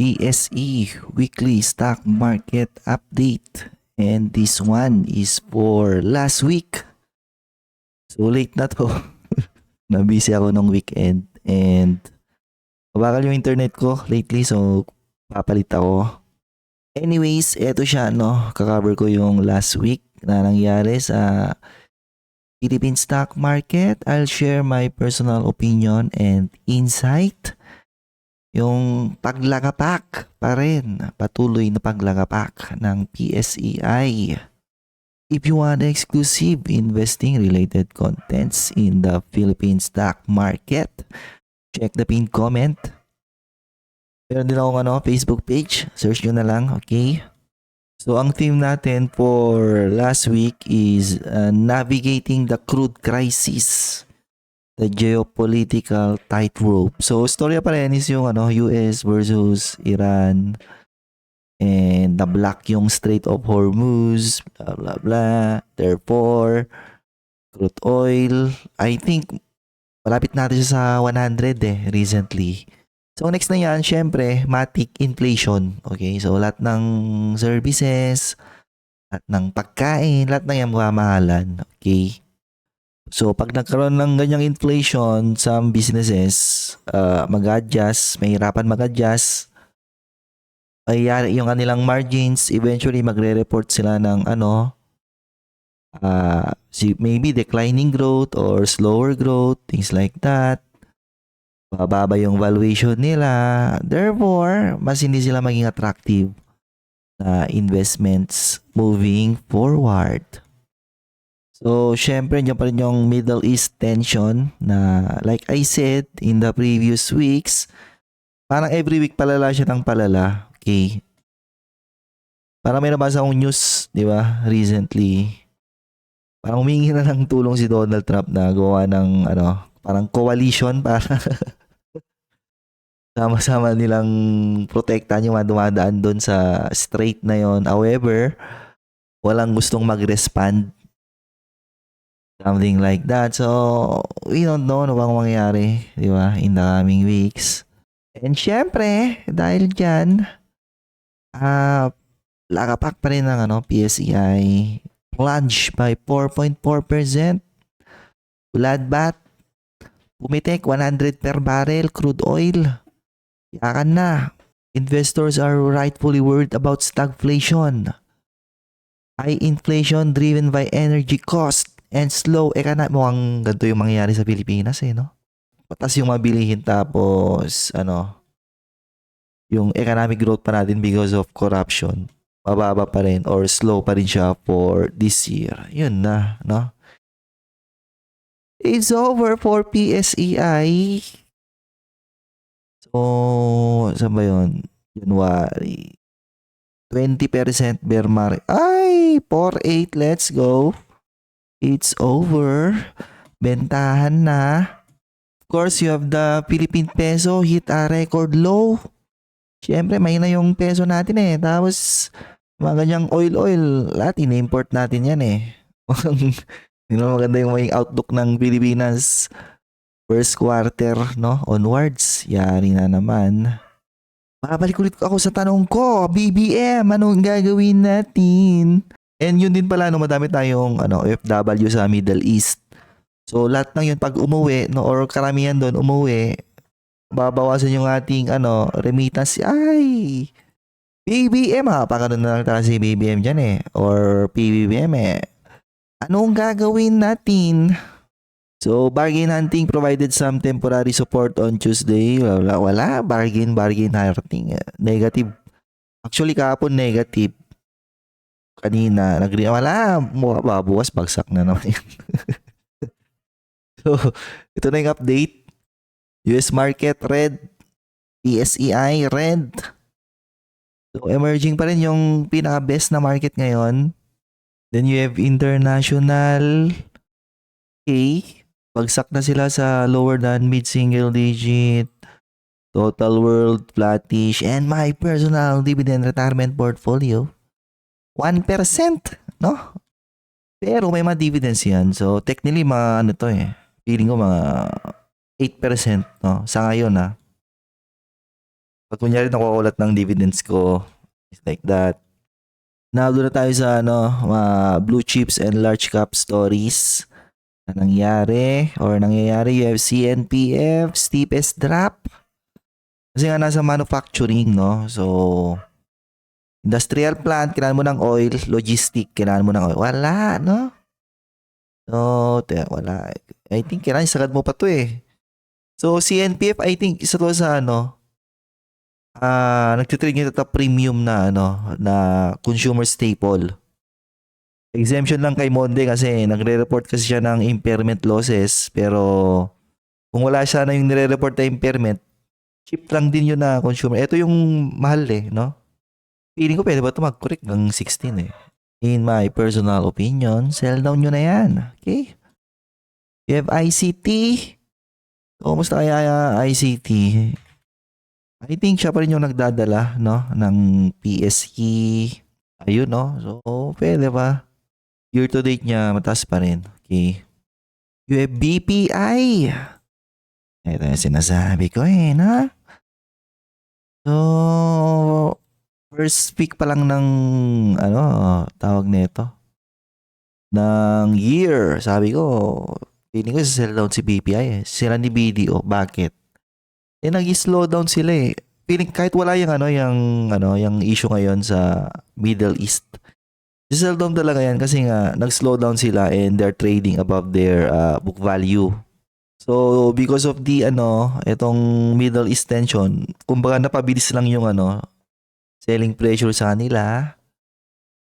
PSE Weekly Stock Market Update. And this one is for last week. So late na to. Nabisi ako nung weekend and mabakal yung internet ko lately so papalit ako. Anyways, eto siya no. Kakaver ko yung last week na nangyari sa Philippine stock market. I'll share my personal opinion and insight. Yung paglagapak pa rin, patuloy na paglagapak ng PSEI. If you want exclusive investing related contents in the Philippine stock market, check the pinned comment. Meron din akong Facebook page, search nyo na lang, okay? So ang theme natin for last week is navigating the crude crisis. The geopolitical tightrope. So, storya pa rin is yung US versus Iran and na-block yung Strait of Hormuz, blah blah blah. Therefore, crude oil, I think malapit natin siya sa 100 recently. So, next na yan, syempre, matic inflation. Okay, so lahat ng services, lahat ng pagkain, lahat ng yan mamahalan. Okay. So, pag nagkaroon ng ganyang inflation, some businesses mag-adjust, mahirapan mag-adjust. Mayayari yung kanilang margins, eventually magre-report sila ng maybe declining growth or slower growth, things like that. Bababa yung valuation nila. Therefore, mas hindi sila maging attractive na investments moving forward. So, syempre, dyan pa rin yung Middle East tension na like I said in the previous weeks, parang every week palala siya ng palala. Okay. Parang may nabasa akong news, di ba, recently. Parang humingi na ng tulong si Donald Trump na gawa ng parang coalition para sama-sama nilang protektahan yung mga dumadaan doon sa strait na yon. However, walang gustong mag-respond. Something like that. So, we don't know ano bang mangyayari, di ba, in the coming weeks. And syempre, dahil dyan, lagapak pa rin ng PSEI. Plunge by 4.4%. Bloodbath. Pumitik 100 per barrel crude oil. Yakan na. Investors are rightfully worried about stagflation. High inflation driven by energy cost and slow economic. Mukhang ganito yung mangyayari sa Pilipinas no? Patas yung mabilihin tapos yung economic growth pa natin because of corruption. Mababa pa rin or slow pa rin siya for this year. Yun na, no? It's over for PSEI. So, saan ba yun? January. 20% bear market. Ay, 4.8. Let's go. It's over. Bentahan na. Of course, you have the Philippine peso hit a record low. Siyempre, may na yung peso natin Tapos, mga ganyang oil, lahat in-import natin yan Hindi naman maganda yung may outlook ng Pilipinas first quarter, no? Onwards. Yari na naman. Babalik ulit ako sa tanong ko. BBM, anong gagawin natin? And yun din pala, madami tayong OFW sa Middle East. So, lahat ng yun, pag umuwi, or karamihan doon umuwi, babawasan yung ating remittance. Ay! BBM pakanoon na lang tayo si BBM dyan or PBBM Anong gagawin natin? So, bargain hunting provided some temporary support on Tuesday. Wala. Bargain hunting. Negative. Actually, kahapon negative. Kanina, wala. Bukas, bagsak na naman yun. So, ito na yung update. US market, red. PSEI, red. So, emerging pa rin yung pinaka-best na market ngayon. Then you have international. Okay. Bagsak na sila sa lower than mid-single digit. Total world, flattish. And my personal dividend retirement portfolio. 1%, no? Pero may mga dividends yan. So, technically, mga feeling ko mga 8%, no? Sa ngayon, Pag kunyari nakukulat ng dividends ko, it's like that. Now, doon na tayo sa blue chips and large cap stories na nangyayari. You have CNPF, steepest drop. Kasi nga nasa manufacturing, no? So, industrial plant, kailangan mo ng oil. Logistic, kailangan mo ng oil. Wala, no? So, wala. I think kailangan isagad mo pa to eh. So, CNPF, I think, isa to sa nagtitrade nito premium na na consumer staple. Exemption lang kay Monde kasi nagre-report kasi siya ng impairment losses, pero kung wala siya na yung nire-report na impairment, cheap lang din yun na consumer. Ito yung mahal eh, no? Feeling ko pwede ba ito mag-correct ng 16 eh. In my personal opinion, sell down nyo na yan. Okay? You have ICT. Kumusta kaya ICT? I think siya pa rin yung nagdadala, no? Ng PSE. Ayun, no? So, pwede ba? Year to date niya, mataas pa rin. Okay. You have BPI. Ito yung sinasabi ko eh, no? So, first week pa lang ng, tawag nito, ng year. Sabi ko, feeling ko sell down si BPI eh. Sila ni BDO. Bakit? Nag-slow down sila eh. Feeling kahit wala yung issue ngayon sa Middle East. Sell down talaga yan kasi nga nag-slow down sila and they're trading above their book value. So because of the itong Middle East tension, kumbaga napabilis lang yung selling pressure sa kanila.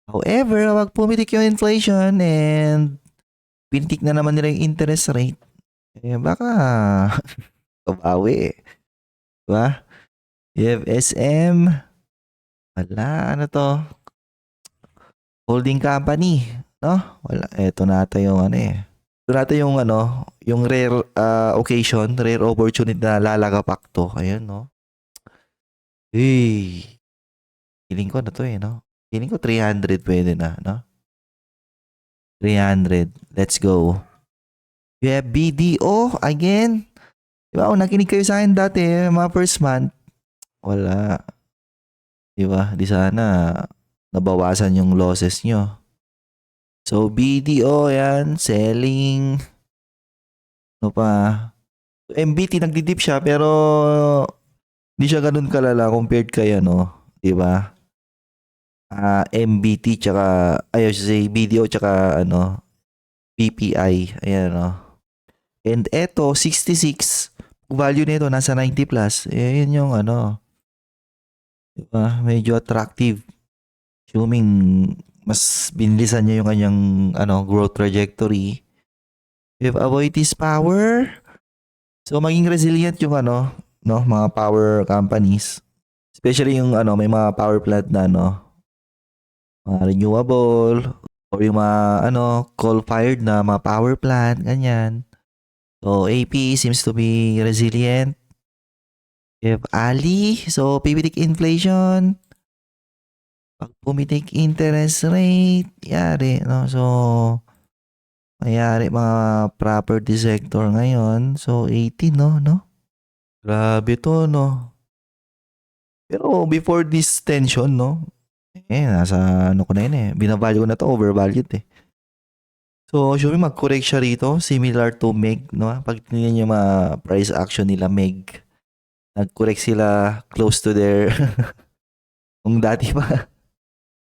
However, wag pumitik yung inflation and pinitik na naman nila yung interest rate. Baka kabawi eh. Diba? You have SM. Wala, to? Holding company. No? Wala. Ito nata yung Ito nata yung yung rare occasion, rare opportunity na lalagapak to. Ayun, no? Hey. Feeling ko na to eh, no? Feeling ko 300 pwede na, no? 300. Let's go. You have BDO again. Diba? Kung nakinig kayo sa akin dati, mga first month, wala. Diba? Di sana nabawasan yung losses nyo. So, BDO yan, selling. Ano pa? MBT, nagdidip siya, pero hindi siya ganun kalala compared kay diba? MBT tsaka, BDO tsaka PPI. Ayan, And eto, 66. Value nito nasa 90 plus. Yun yung diba? Medyo attractive. Assuming mas binilisan niya yung kanyang growth trajectory. If avoid this power, so maging resilient yung mga power companies. Especially yung may mga power plant na mga renewable or yung mga coal-fired na mga power plant, ganyan. So, AP seems to be resilient. If Ali, so pipitik inflation. Pag pumitik interest rate, yari, no? So, mayari mga property sector ngayon. So, 18, no? Grabe to, no? Pero before this tension, no? Nasa ko na yun eh. Binavalue ko na to, overvalued eh. So, sure mag-correct siya rito. Similar to MEG, no? Pag tingnan niyo mga price action nila MEG, nag-correct sila close to their kung dati pa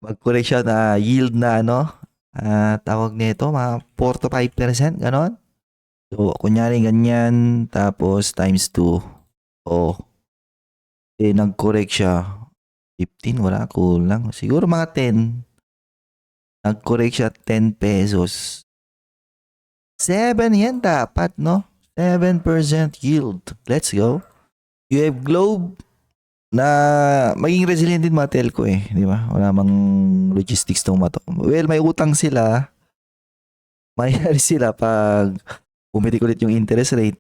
mag-correct siya na yield na tawag nito mga 4 to 5%, ganon. So, kunyari ganyan, tapos times 2. Oh, nag-correct siya. 15, wala, kulang. Siguro mga 10. Nag-correct siya 10 pesos. 7 yan dapat, no? 7% yield. Let's go. You have Globe na maging resilient din mga telco eh. Di ba? Wala mang logistics tong mato. Well, may utang sila. Mayayari sila pag pumitik ulit yung interest rate.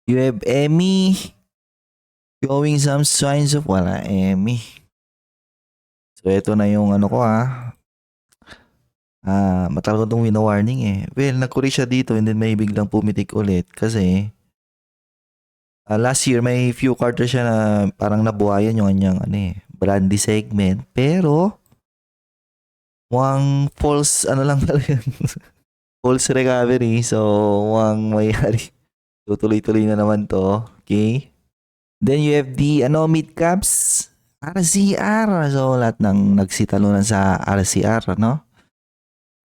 You have EMI showing some signs of wala EMI. So, ito na yung ko matagal ko itong wina-warning eh. Well, nag-correct siya dito and then may biglang pumitik ulit kasi Last year may few quarters siya na parang nabuhayan yung kanyang brandy segment, pero mukhang false lang talaga yun. False recovery. So mukhang mayari. Tutuloy-tuloy na naman to. Okay? Then you have the mid caps, RCR. So lahat ng nagsitalunan sa RCR, no?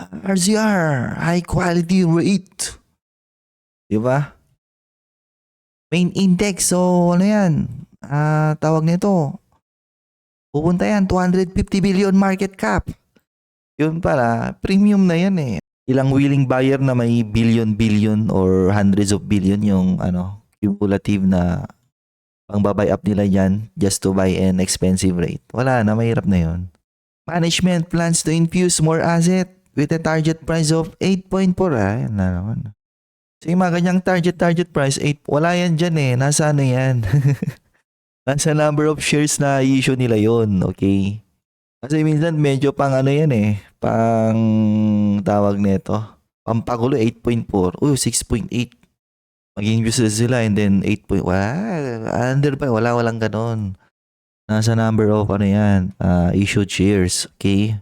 RCR, high quality rate. Diba? Main index. So ano yan? Tawag nito. Pupunta yan, 250 billion market cap. Yun pala, premium na yan eh. Ilang willing buyer na may billion or hundreds of billion yung cumulative na pang-buy up nila yan just to buy an expensive rate. Wala na, mahirap na yun. Management plans to infuse more asset with a target price of 8.4. Yan na naman. So yung mga ganyang target price, 8, wala yan dyan eh. Nasa yan? Nasa number of shares na issue nila yon, okay? Kasi minsan medyo pang yan eh. Pang tawag nito. Pampagulo 8.4. 6.8. Maging useless sila and then 8. Under pa. Walang ganon. Nasa number of issued shares. Okay?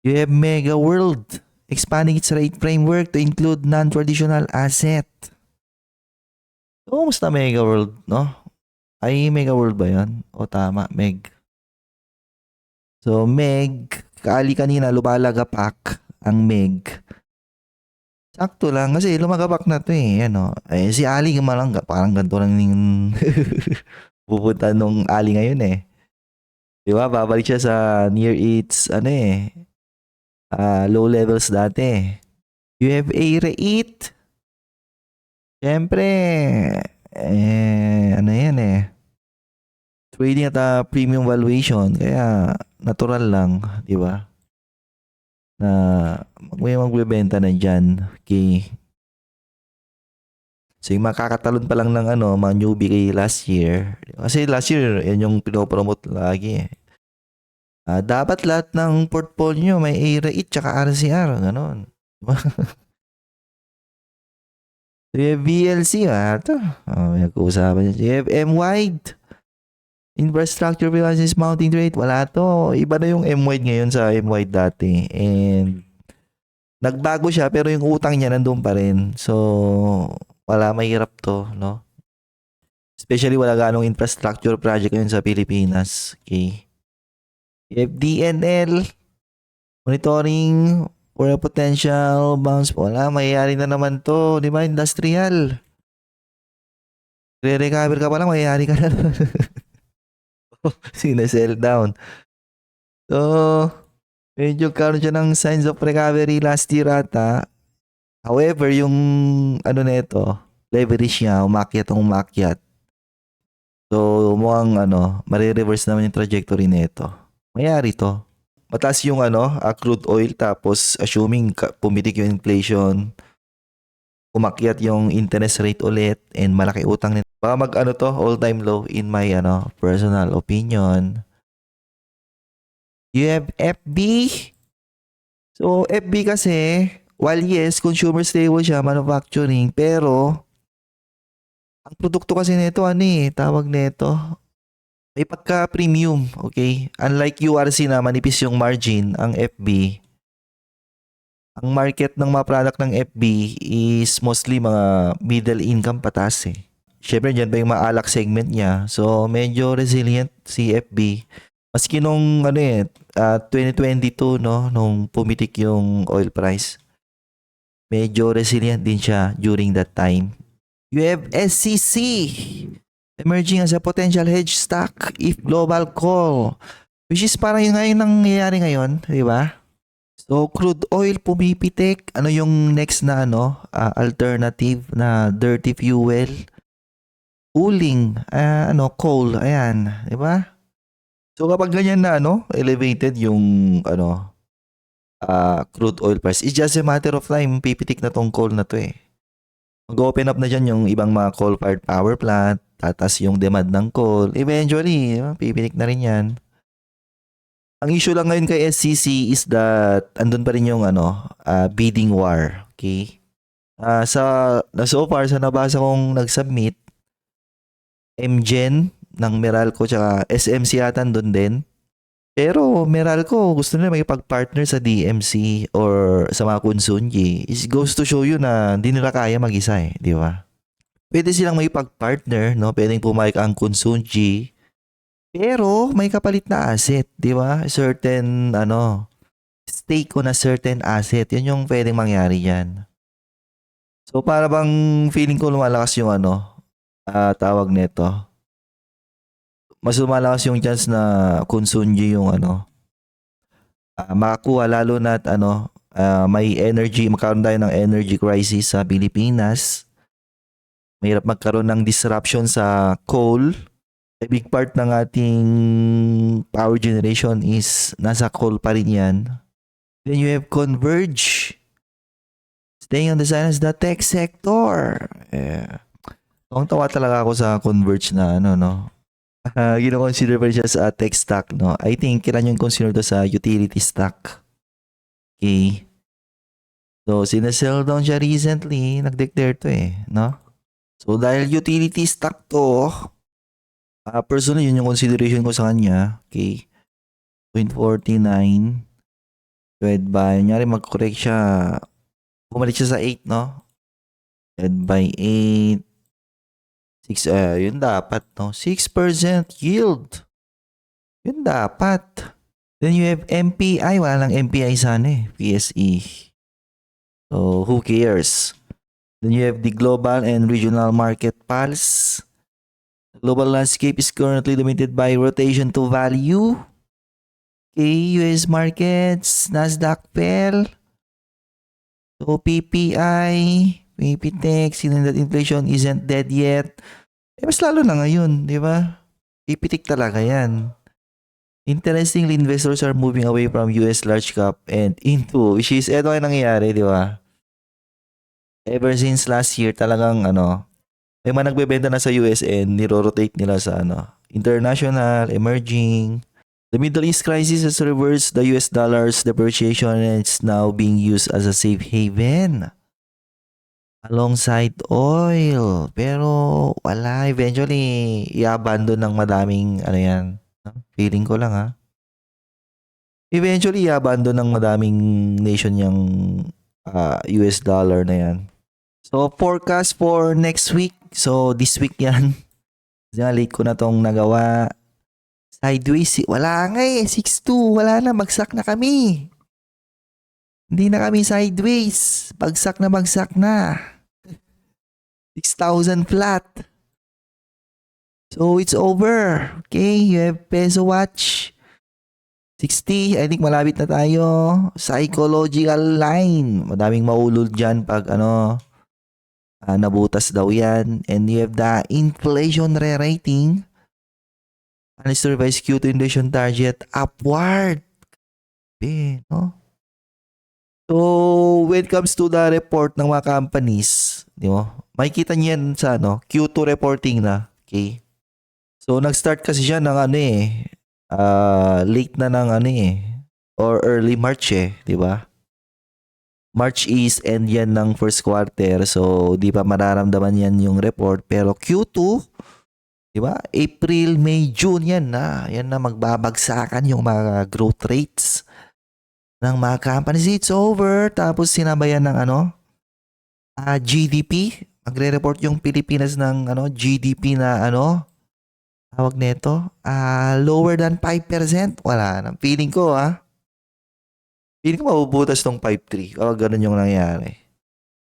You have Mega World expanding its rate framework to include non-traditional asset. So, musta Mega World, no? Ay, Mega World ba yan? O tama, Meg. So, Meg, kanina lumalagapak ang Meg. Sakto lang kasi lumagapak na to eh. Si Ali malang parang ganito lang yung pupunta nung Ali ngayon eh. Diba? Babalik siya sa near its low levels dati. You have A-rate. Siyempre, yan eh. Trading at a premium valuation. Kaya, natural lang. Diba? Na may magbebenta na dyan. Okay. So, yung makakatalon pa lang ng mga newbie kay last year. Kasi last year, yan yung pinopromote lagi eh. Dapat lahat ng portfolio may A-rate tsaka RCR. Ganon. Diba? So, you have VLC. Ito. May nag-uusapan niya. You have M-Wide. Infrastructure Finances Mounting Rate. Wala to. Iba na yung M-Wide ngayon sa M-Wide dati. And nagbago siya pero yung utang niya nandun pa rin. So, wala, mahirap to, no? Especially wala ganong infrastructure project ngayon sa Pilipinas. Okay. You have DNL. Monitoring for a potential bounce. Wala, mayayari na naman to. Di ba? Industrial. Re-recover ka pa lang, mayayari ka na. Sinasell down. So, medyo karoon siya ng signs of recovery last year ata. However, yung nito, leverage niya, umakyat. So, mukhang marireverse naman yung trajectory nito. Mayari to. Mataas yung crude oil tapos assuming pumitik yung inflation, umakyat yung interest rate ulit and malaki utang nito. Baka all-time low in my personal opinion. You have FB. So, FB kasi, while yes, consumer stable siya, manufacturing, pero ang produkto kasi nito, tawag nito, may pagka-premium, okay? Unlike URC na manipis yung margin, ang FB, ang market ng mga product ng FB is mostly mga middle income patas eh. Siyempre, dyan pa yung maalak segment niya. So, medyo resilient si FB. Maski nung 2022, no, nung pumitik yung oil price, medyo resilient din siya during that time. You have SCC emerging as a potential hedge stock if global call, which is parang yung nangyayari ngayon, di ba? So, crude oil pumipitik. Ano yung next na alternative na dirty fuel? Cooling, coal, ayan, di ba? So, kapag ganyan na elevated yung crude oil price, it's just a matter of time, pipitik na tong coal na to eh. Mag-open up na dyan yung ibang mga coal-fired power plant, tatas yung demand ng coal. Eventually, pipitik na rin yan. Ang issue lang ngayon kay SCC is that andun pa rin yung bidding war. Okay? So far, sa nabasa kong nag-submit, MGen ng Meralco tsaka SMC yata doon din. Pero Meralco gusto nila makipag-partner sa DMC or sa mga Kunsunji. It goes to show you na hindi nila kaya mag-isa eh, di ba? Pwede silang makipag-partner, no? Pwedeng pumayag ang Kunsunji. Pero may kapalit na asset, di ba? Certain, stake ko na certain asset. Yun yung pwedeng mangyari dyan. So para bang feeling ko lumalakas yung tawag nito. Mas lumalakas yung chance na Kunsunji yung makakuha lalo na at may energy, magkaroon tayo ng energy crisis sa Pilipinas. Mahirap magkaroon ng disruption sa coal. A big part ng ating power generation is nasa coal pa rin yan. Then you have Converge. Staying on the side is the tech sector. Tawa talaga ako sa Converge na gino-consider pa rin siya sa tech stock, no? I think kailan yung consider to sa utility stock. Okay. So, sinasell down siya recently. Nag-declare to no? So, dahil utility stock to, personally, yun yung consideration ko sa kanya. Okay. 0.49 divided by, nyari mag-correct siya. Bumalik siya sa 8, no? Divided by 8. 6, yun dapat, no? 6% yield. Yun dapat. Then you have MPI. Wala lang MPI sana PSE. So, who cares? Then you have the global and regional market pulse. The global landscape is currently dominated by rotation to value. Okay, US markets, Nasdaq fell. So, PPI, PPTech, since that inflation isn't dead yet. Mas lalo na ngayon, di ba? PPTech talaga yan. Interestingly, investors are moving away from US large cap and into, which is, eto ay nangyayari, di ba? Ever since last year, talagang may mga nagbebenta na sa US and niro-rotate nila sa international, emerging. The Middle East crisis has reversed the US dollar's depreciation and it's now being used as a safe haven alongside oil. Pero wala, eventually i-abandon ng madaming feeling ko lang eventually i-abandon ng madaming nation yung US dollar na yan. So forecast for next week. So this week yan. Late ko na tong nagawa. Sideways, wala nga 6-2, wala na, bagsak na kami. Hindi na kami sideways. Bagsak na. 6,000 flat. So, it's over. Okay, you have Peso Watch. 60, I think malapit na tayo. Psychological line. Madaming maulol dyan pag nabutas daw yan. And you have the inflation re-rating. Analyst revised Q2 inflation target upward. No? So, when it comes to the report ng mga companies, di mo, makikita niyo yan sa Q2 reporting na. Okay? So, nag-start kasi siya ng late na ng or early March di ba? March is end yan ng first quarter. So, di pa mararamdaman yan yung report. Pero Q2, di ba? April, May, June yan na. Yan na magbabagsakan yung mga growth rates ng mga companies. It's over. Tapos sinabayan ng GDP. Magre-report yung Pilipinas ng GDP na tawag nito, lower than 5%. Wala na. Feeling ko feeling ko mabubutas tong 5.3. O ganun yung nangyari.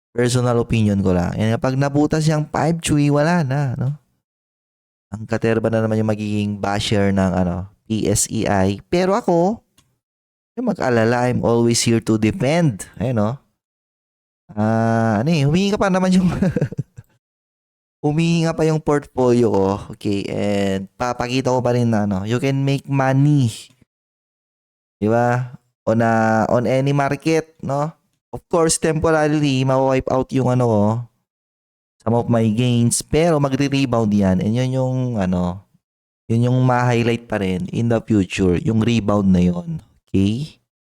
Personal opinion ko lang. Yan, pag nabutas yung 5.3, wala na, Ang katerba na naman yung magiging basher ng PSEI. Pero ako, yung mag-alala, I'm always here to defend. Humingi ka pa naman yung humingi pa yung portfolio ko. Okay, and papakita ko pa rin na you can make money. Di ba? On any market, Of course, temporarily, ma-wipe out yung some of my gains, pero magre-rebound yan. And yun yung ma-highlight pa rin in the future, yung rebound na yun. Okay?